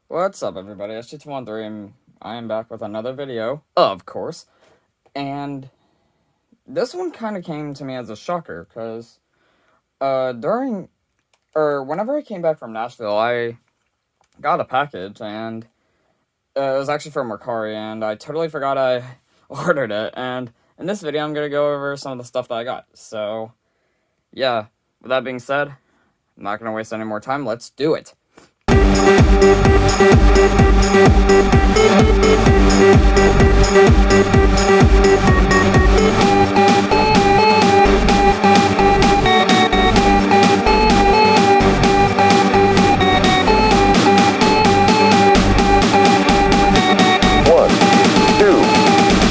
What's up, everybody? SG213, and I am back with another video, of course. And this one kind of came to me as a shocker, because whenever I came back from Nashville, I got a package, and it was actually from Mercari, and I totally forgot I ordered it. And in this video, I'm going to go over some of the stuff that I got. So, yeah, with that being said, I'm not going to waste any more time. Let's do it.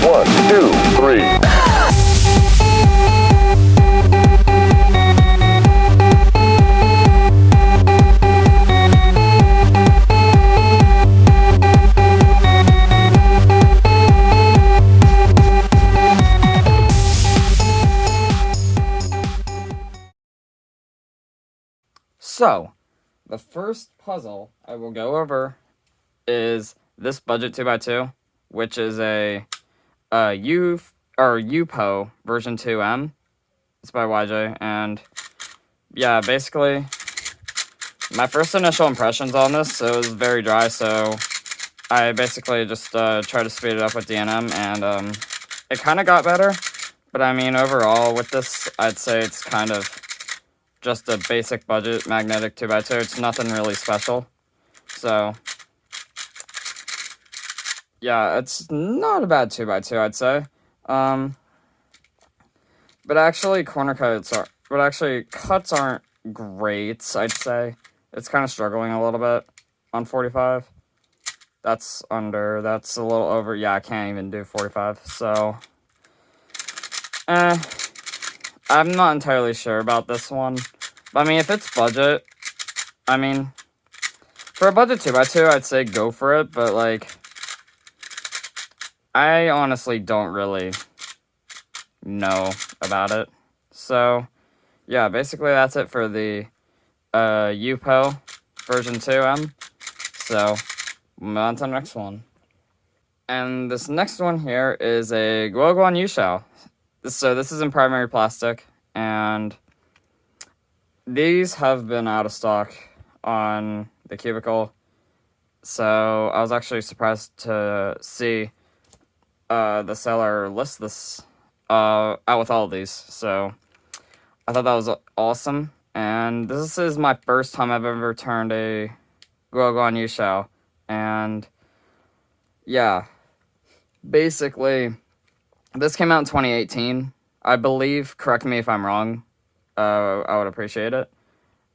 One, two, three. So, the first puzzle I will go over is this budget 2x2, which is a UPO version 2M. It's by YJ, and yeah, basically, my first initial impressions on this, it was very dry, so I basically just tried to speed it up with DNM, and it kind of got better, but I mean, overall, with this, I'd say it's kind of just a basic budget magnetic 2x2. It's nothing really special. So, yeah, it's not a bad 2x2, I'd say. But actually, cuts aren't great, I'd say. It's kind of struggling a little bit on 45. That's a little over. Yeah, I can't even do 45. So, I'm not entirely sure about this one. But, I mean, if it's budget, I mean, for a budget 2x2, I'd say go for it. But, like, I honestly don't really know about it. So, yeah, basically that's it for the UPO version 2M. So, move on to the next one. And this next one here is a Guoguan Yushao. So this is in primary plastic, and these have been out of stock on the cubicle. So I was actually surprised to see the seller list this out with all of these. So I thought that was awesome. And this is my first time I've ever turned a Guoguan Yushao. And yeah, basically, this came out in 2018, I believe. Correct me if I'm wrong. I would appreciate it.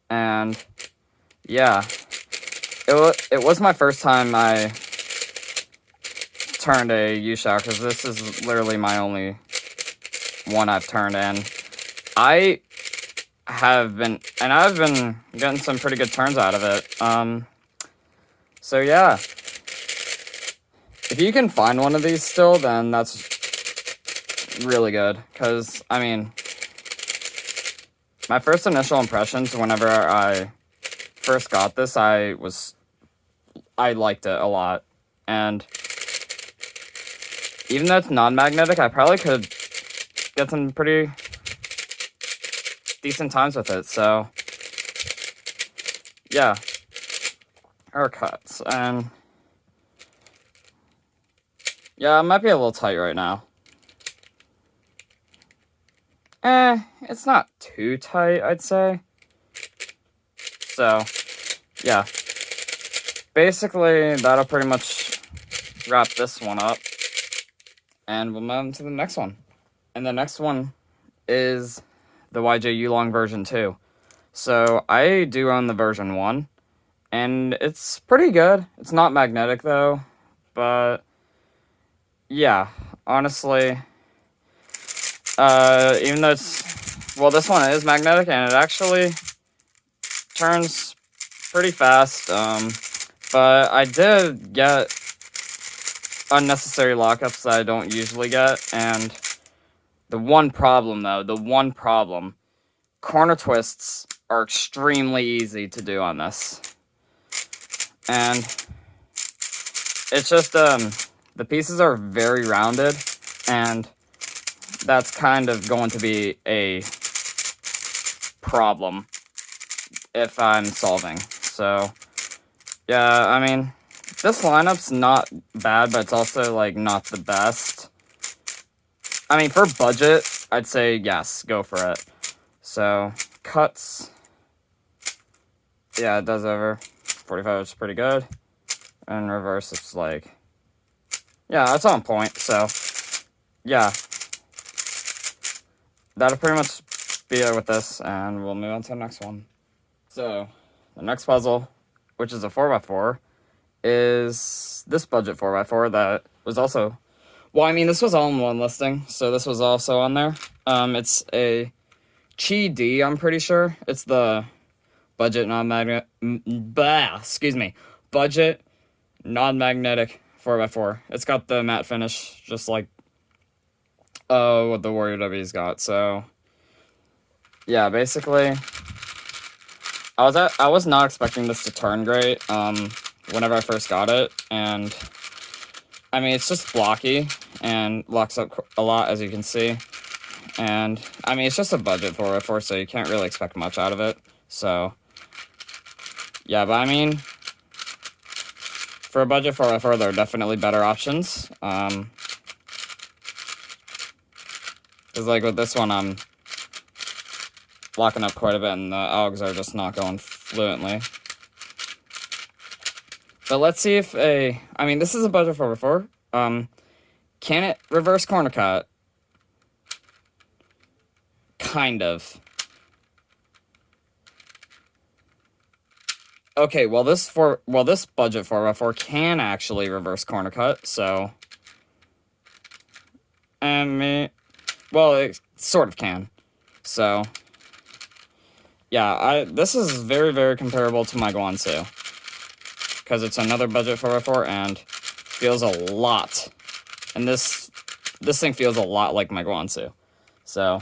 And yeah, it was my first time I turned a Yushao, because this is literally my only one I've turned, and I've been getting some pretty good turns out of it. So yeah, if you can find one of these still, then that's really good, because, I mean, my first initial impressions whenever I first got this, I liked it a lot, and even though it's non-magnetic, I probably could get some pretty decent times with it. So yeah, or cuts, and yeah, it might be a little tight right now. It's not too tight, I'd say. So, yeah. Basically, that'll pretty much wrap this one up. And we'll move on to the next one. And the next one is the YJ Yulong version 2. So, I do own the version 1. And it's pretty good. It's not magnetic, though. But, yeah, honestly, even though this one is magnetic, and it actually turns pretty fast, but I did get unnecessary lockups that I don't usually get, and the one problem, corner twists are extremely easy to do on this. And it's just, the pieces are very rounded, and that's kind of going to be a problem if I'm solving. So, yeah, I mean, this lineup's not bad, but it's also, like, not the best. I mean, for budget, I'd say yes, go for it. So, cuts, yeah, it does over 45, which is pretty good. And reverse, it's like, yeah, it's on point, so, yeah. That'll pretty much be it with this, and we'll move on to the next one. So, the next puzzle, which is a 4x4, is this budget 4x4 that was also... Well, I mean, this was all in one listing, so this was also on there. It's a Chi D, I'm pretty sure. It's the budget non-magnetic... Budget non-magnetic 4x4. It's got the matte finish, just like what the Warrior W's got, so... Yeah, basically... I was not expecting this to turn great, whenever I first got it, and... I mean, it's just blocky, and locks up a lot, as you can see. And, I mean, it's just a budget 4x4, so you can't really expect much out of it. So, yeah, but I mean, for a budget 4x4, there are definitely better options. Because, like, with this one, I'm locking up quite a bit, and the AUGs are just not going fluently. But let's see if I mean, this is a budget 4x4. Can it reverse corner cut? Kind of. Okay, well this budget 4x4 can actually reverse corner cut, so... well, it sort of can. So... Yeah, this is very, very comparable to my Guansu. Because it's another budget 4x4 and feels a lot. And this thing feels a lot like my Guansu. So,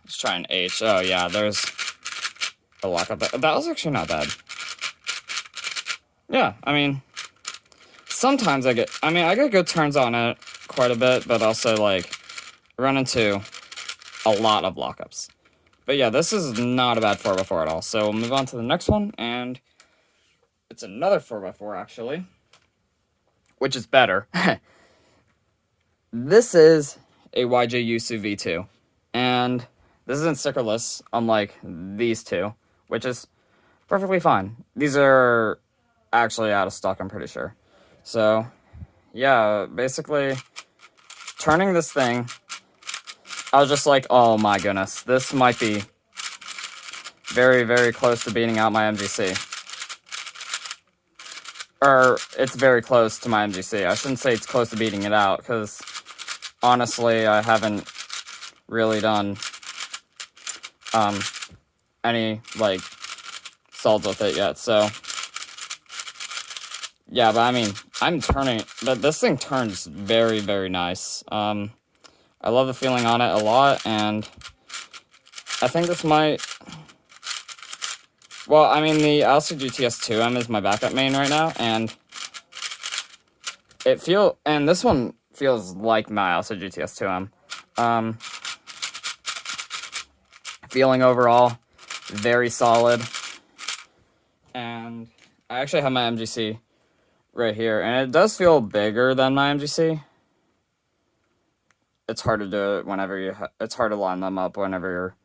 let's try an H. Oh yeah, there's the lockup. That was actually not bad. Yeah, I mean, sometimes I get good turns on it quite a bit, but also like run into a lot of lockups. But yeah, this is not a bad 4x4 at all. So we'll move on to the next one, and it's another 4x4, actually, which is better. This is a YJ Yusu V2, and this isn't stickerless, unlike these two, which is perfectly fine. These are actually out of stock, I'm pretty sure. So, yeah, basically, turning this thing, I was just like, oh my goodness, this might be very, very close to beating out my MGC. Or, it's very close to my MGC. I shouldn't say it's close to beating it out, because, honestly, I haven't really done, any, like, solds with it yet, so... Yeah, but I mean, but this thing turns very, very nice. I love the feeling on it a lot, and I think this might... Well, I mean, the Alistair GTS2M is my backup main right now, and and this one feels like my Alistair GTS2M. Feeling overall very solid, and I actually have my MGC right here, and it does feel bigger than my MGC. It's hard to do it whenever it's hard to line them up whenever you're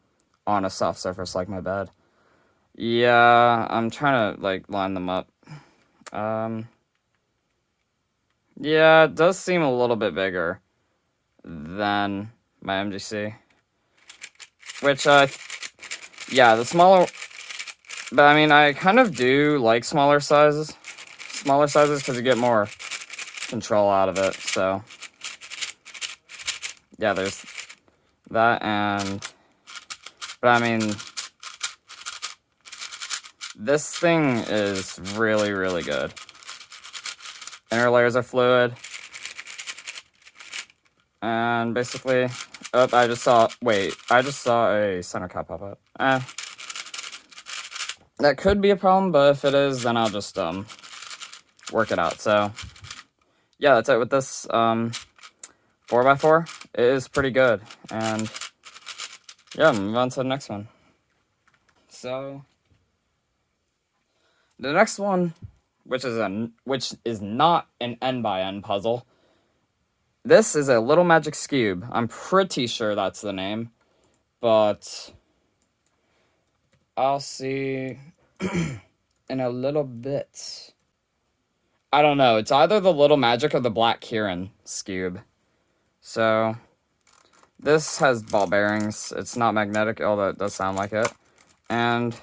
on a soft surface like my bed. Yeah, I'm trying to, like, line them up. Yeah, it does seem a little bit bigger than my MGC. Which, yeah, the smaller... But, I mean, I kind of do like smaller sizes. Smaller sizes because you get more control out of it, so... Yeah, there's that, and... But, I mean... This thing is really, really good. Inner layers are fluid. And basically... Oh, I just saw a center cap pop up. That could be a problem, but if it is, then I'll just, work it out. So, yeah, that's it with this 4x4. It is pretty good. And, yeah, move on to the next one. So, the next one, which is not an N-by-N puzzle. This is a Little Magic Cube. I'm pretty sure that's the name. But I'll see in a little bit. I don't know. It's either the Little Magic or the Black Kieran Cube. So, this has ball bearings. It's not magnetic, although it does sound like it. And,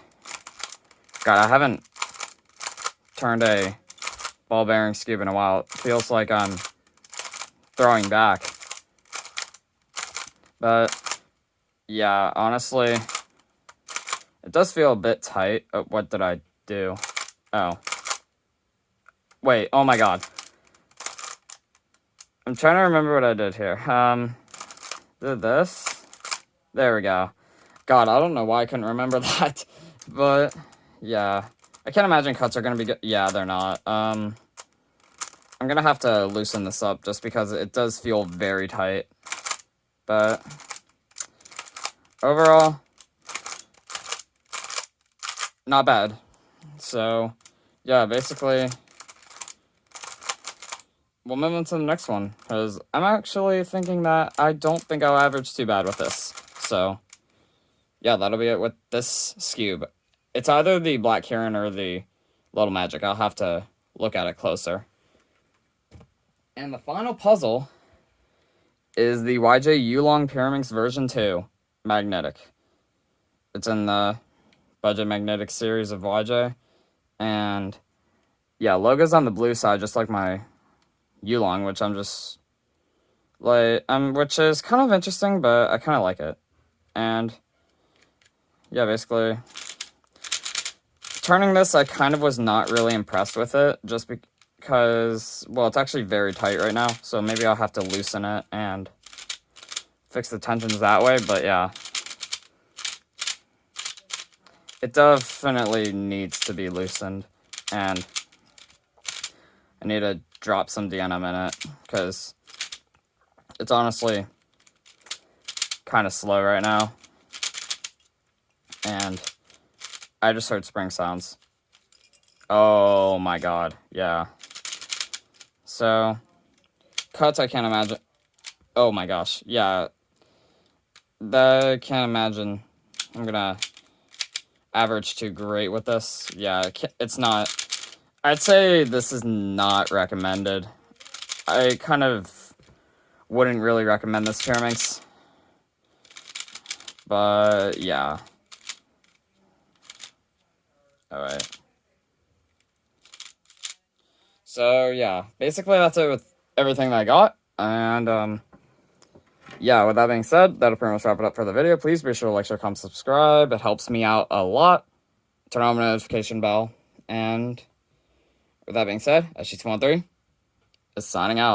God, I haven't turned a ball bearing cube in a while. It feels like I'm throwing back. But, yeah, honestly, it does feel a bit tight. Oh, what did I do? Oh. Wait, oh my god. I'm trying to remember what I did here. Did this? There we go. God, I don't know why I couldn't remember that. But, yeah. I can't imagine cuts are going to be good. Yeah, they're not. I'm going to have to loosen this up just because it does feel very tight. But, overall, not bad. So, yeah, basically, we'll move on to the next one, because I'm actually thinking that I don't think I'll average too bad with this. So, yeah, that'll be it with this cube. It's either the Black Kieran or the Little Magic. I'll have to look at it closer. And the final puzzle is the YJ Yulong Pyraminx version 2 magnetic. It's in the Budget Magnetic series of YJ. And, yeah, logo's on the blue side, just like my Yulong, which I'm just, like, which is kind of interesting, but I kind of like it. And, yeah, basically, turning this, I kind of was not really impressed with it, just because, well, it's actually very tight right now, so maybe I'll have to loosen it and fix the tensions that way, but yeah. It definitely needs to be loosened, and I need to drop some DNM in it, because it's honestly kind of slow right now, and I just heard spring sounds. Oh my god, yeah. So, cuts I can't imagine. Oh my gosh, yeah. I can't imagine I'm gonna average too great with this. Yeah, it's not. I'd say this is not recommended. I kind of wouldn't really recommend this Pyraminx. But, yeah. Alright. So, yeah. Basically, that's it with everything that I got. And, yeah, with that being said, that'll pretty much wrap it up for the video. Please be sure to like, share, comment, subscribe. It helps me out a lot. Turn on the notification bell. And with that being said, SG213 is signing out.